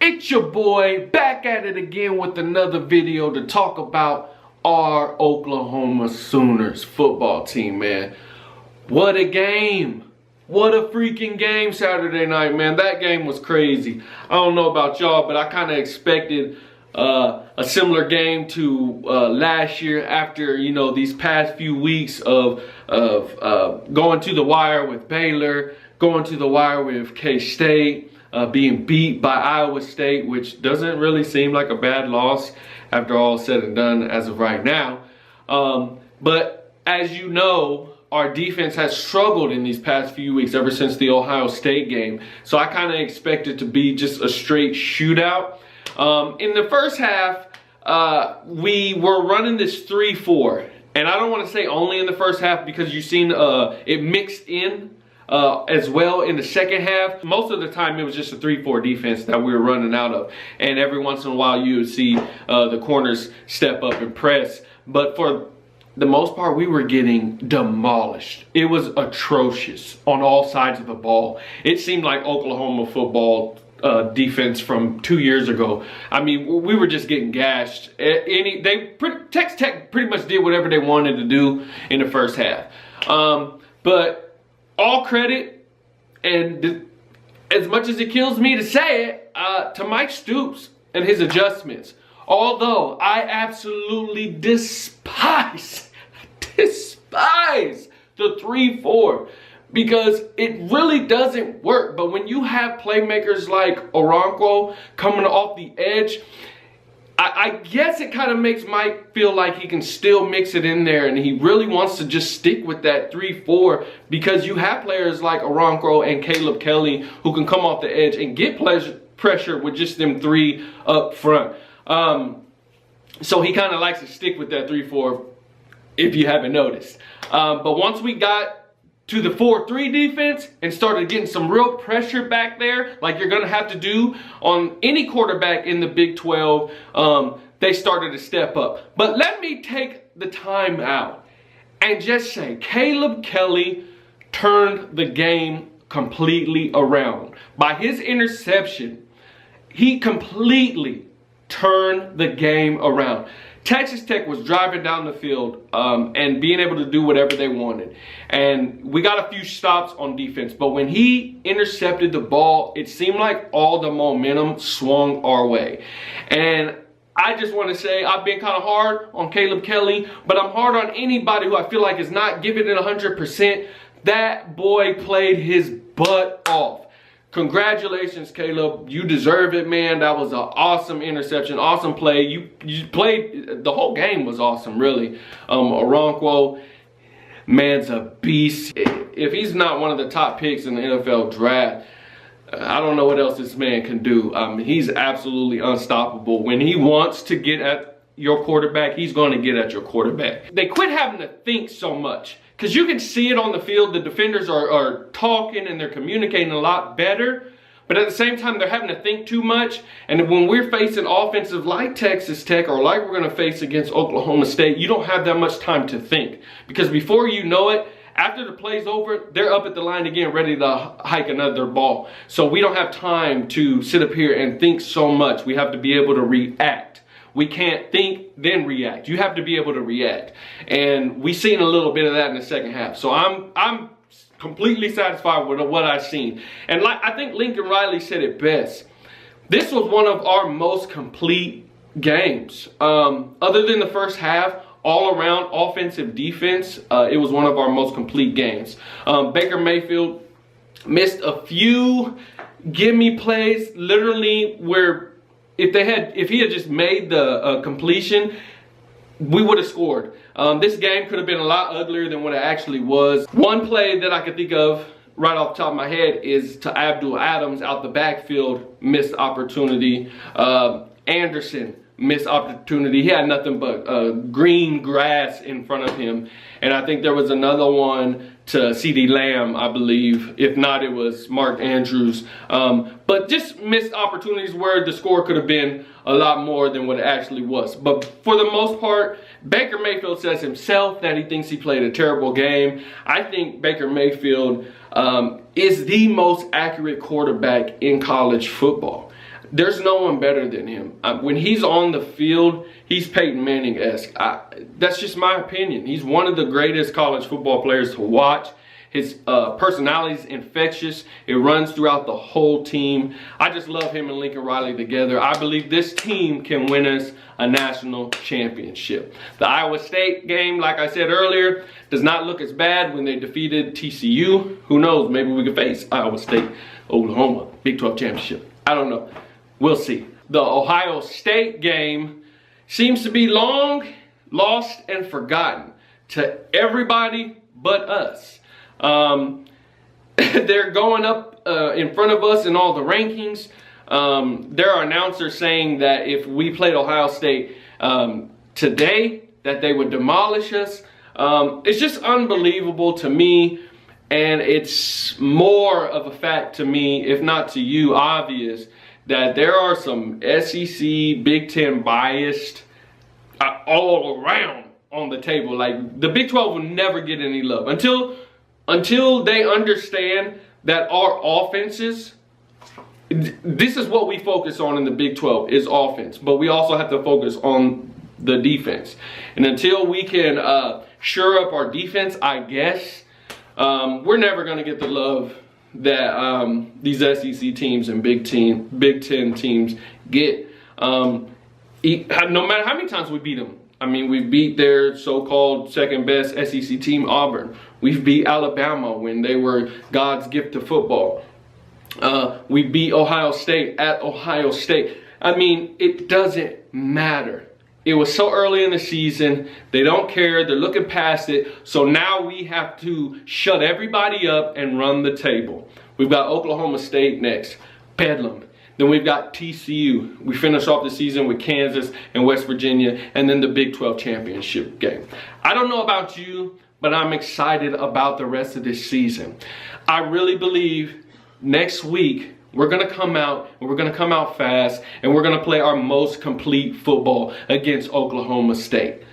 It's your boy back at it again with another video to talk about our Oklahoma Sooners football team, man. What a game. What a freaking game Saturday night, man. That game was crazy. I don't know about y'all, but I kind of expected a similar game to last year after, you know, these past few weeks of going to the wire with Baylor, going to the wire with K-State, being beat by Iowa State, which doesn't really seem like a bad loss after all said and done as of right now. But as you know, our defense has struggled in these past few weeks ever since the Ohio State game. So I kind of expect it to be just a straight shootout. In the first half, we were running this 3-4. And I don't want to say only in the first half because you've seen it mixed in as well in the second half. Most of the time it was just a 3-4 defense that we were running out of. And every once in a while you would see the corners step up and press. But for the most part, we were getting demolished. It was atrocious on all sides of the ball. It seemed like Oklahoma football defense from 2 years ago. I mean, we were just getting gashed. Texas Tech pretty much did whatever they wanted to do in the first half. But all credit, and as much as it kills me to say it, to Mike Stoops and his adjustments. Although I absolutely despise the 3-4 because it really doesn't work. But when you have playmakers like Oronko coming off the edge, I guess it kind of makes Mike feel like he can still mix it in there, and he really wants to just stick with that 3-4 because you have players like Oronko and Caleb Kelly who can come off the edge and get pressure with just them three up front. So he kind of likes to stick with that 3-4 if you haven't noticed. But once we got to the 4-3 defense and started getting some real pressure back there, like you're going to have to do on any quarterback in the Big 12, they started to step up. But let me take the time out and just say Caleb Kelly turned the game completely around. By his interception, he completely turned the game around. Texas Tech was driving down the field and being able to do whatever they wanted. And we got a few stops on defense. But when he intercepted the ball, it seemed like all the momentum swung our way. And I just want to say I've been kind of hard on Caleb Kelly, but I'm hard on anybody who I feel like is not giving it 100%. That boy played his butt off. Congratulations, Caleb. You deserve it, man. That was an awesome interception, awesome play. You played, the whole game was awesome, really. Oronko, man's a beast. If he's not one of the top picks in the NFL draft, I don't know what else this man can do. He's absolutely unstoppable. When he wants to get at your quarterback, he's going to get at your quarterback. They quit having to think so much. Because you can see it on the field. The defenders are talking and they're communicating a lot better. But at the same time, they're having to think too much. And when we're facing offensive like Texas Tech or like we're going to face against Oklahoma State, you don't have that much time to think. Because before you know it, after the play's over, they're up at the line again, ready to hike another ball. So we don't have time to sit up here and think so much. We have to be able to react. We can't think, then react. You have to be able to react. And we've seen a little bit of that in the second half. So I'm completely satisfied with what I've seen. And like I think Lincoln Riley said it best. This was one of our most complete games. Other than the first half, all around offensive defense, it was one of our most complete games. Baker Mayfield missed a few gimme plays, literally where if he had just made the completion, we would have scored. This game could have been a lot uglier than what it actually was. One play that I could think of right off the top of my head is to Abdul Adams out the backfield, missed opportunity. Anderson, missed opportunity. He had nothing but green grass in front of him. And I think there was another one to CeeDee Lamb, I believe. If not, it was Mark Andrews. But just missed opportunities where the score could have been a lot more than what it actually was. But for the most part, Baker Mayfield says himself that he thinks he played a terrible game. I think Baker Mayfield is the most accurate quarterback in college football. There's no one better than him. When he's on the field, he's Peyton Manning-esque. That's just my opinion. He's one of the greatest college football players to watch. His personality is infectious. It runs throughout the whole team. I just love him and Lincoln Riley together. I believe this team can win us a national championship. The Iowa State game, like I said earlier, does not look as bad when they defeated TCU. Who knows? Maybe we could face Iowa State, Oklahoma, Big 12 championship. I don't know. We'll see. The Ohio State game seems to be long lost and forgotten to everybody but us. They're going up in front of us in all the rankings. There are announcers saying that if we played Ohio State today, that they would demolish us. It's just unbelievable to me, and it's more of a fact to me, if not to you, obvious, that there are some SEC, Big Ten biased all around on the table. Like, the Big 12 will never get any love until they understand that our offenses, this is what we focus on in the Big 12, is offense. But we also have to focus on the defense. And until we can shore up our defense, I guess, we're never going to get the love that these SEC teams and Big Ten teams get. No matter how many times we beat them. I mean, we beat their so-called second best SEC team, Auburn. We've beat Alabama when they were God's gift to football. We beat Ohio State at Ohio State. I mean, it doesn't matter. It was so early in the season. They don't care. They're looking past it. So now we have to shut everybody up and run the table. We've got Oklahoma State next. Bedlam. Then we've got TCU. We finish off the season with Kansas and West Virginia, and then the Big 12 championship game. I don't know about you, but I'm excited about the rest of this season. I really believe next week we're going to come out, and we're going to come out fast, and we're going to play our most complete football against Oklahoma State.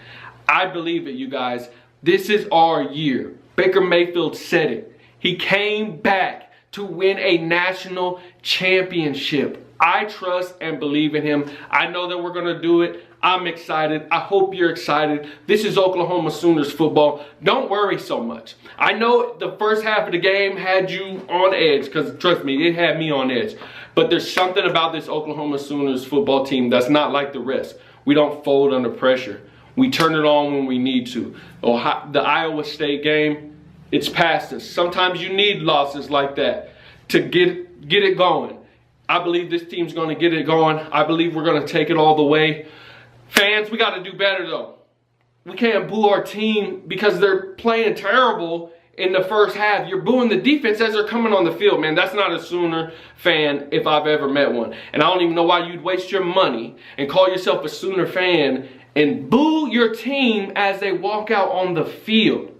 I believe it, you guys. This is our year. Baker Mayfield said it. He came back to win a national championship. I trust and believe in him. I know that we're going to do it. I'm excited. I hope you're excited. This is Oklahoma Sooners football. Don't worry so much. I know the first half of the game had you on edge, because trust me, it had me on edge. But there's something about this Oklahoma Sooners football team that's not like the rest. We don't fold under pressure. We turn it on when we need to. The Iowa State game, it's past us. Sometimes you need losses like that to get it going. I believe this team's going to get it going. I believe we're going to take it all the way. Fans, we got to do better, though. We can't boo our team because they're playing terrible in the first half. You're booing the defense as they're coming on the field, man. That's not a Sooner fan if I've ever met one. And I don't even know why you'd waste your money and call yourself a Sooner fan and boo your team as they walk out on the field.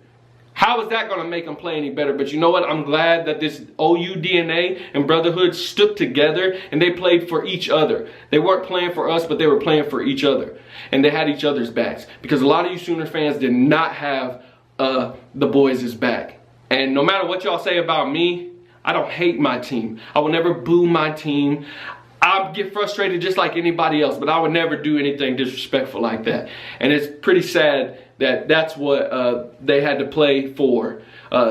How is that going to make them play any better? But you know what? I'm glad that this OU DNA and brotherhood stuck together and they played for each other. They weren't playing for us, but they were playing for each other. And they had each other's backs. Because a lot of you Sooner fans did not have the boys' back. And no matter what y'all say about me, I don't hate my team. I will never boo my team. I get frustrated just like anybody else, but I would never do anything disrespectful like that. And it's pretty sad that that's what they had to play for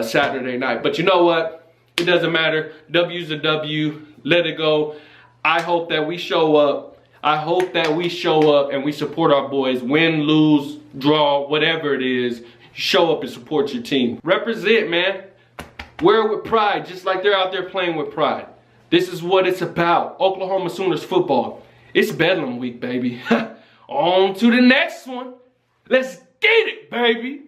Saturday night. But you know what? It doesn't matter. W's a W. Let it go. I hope that we show up. I hope that we show up and we support our boys. Win, lose, draw, whatever it is. Show up and support your team. Represent, man. Wear it with pride, just like they're out there playing with pride. This is what it's about. Oklahoma Sooners football. It's Bedlam week, baby. On to the next one. Let's get it, baby.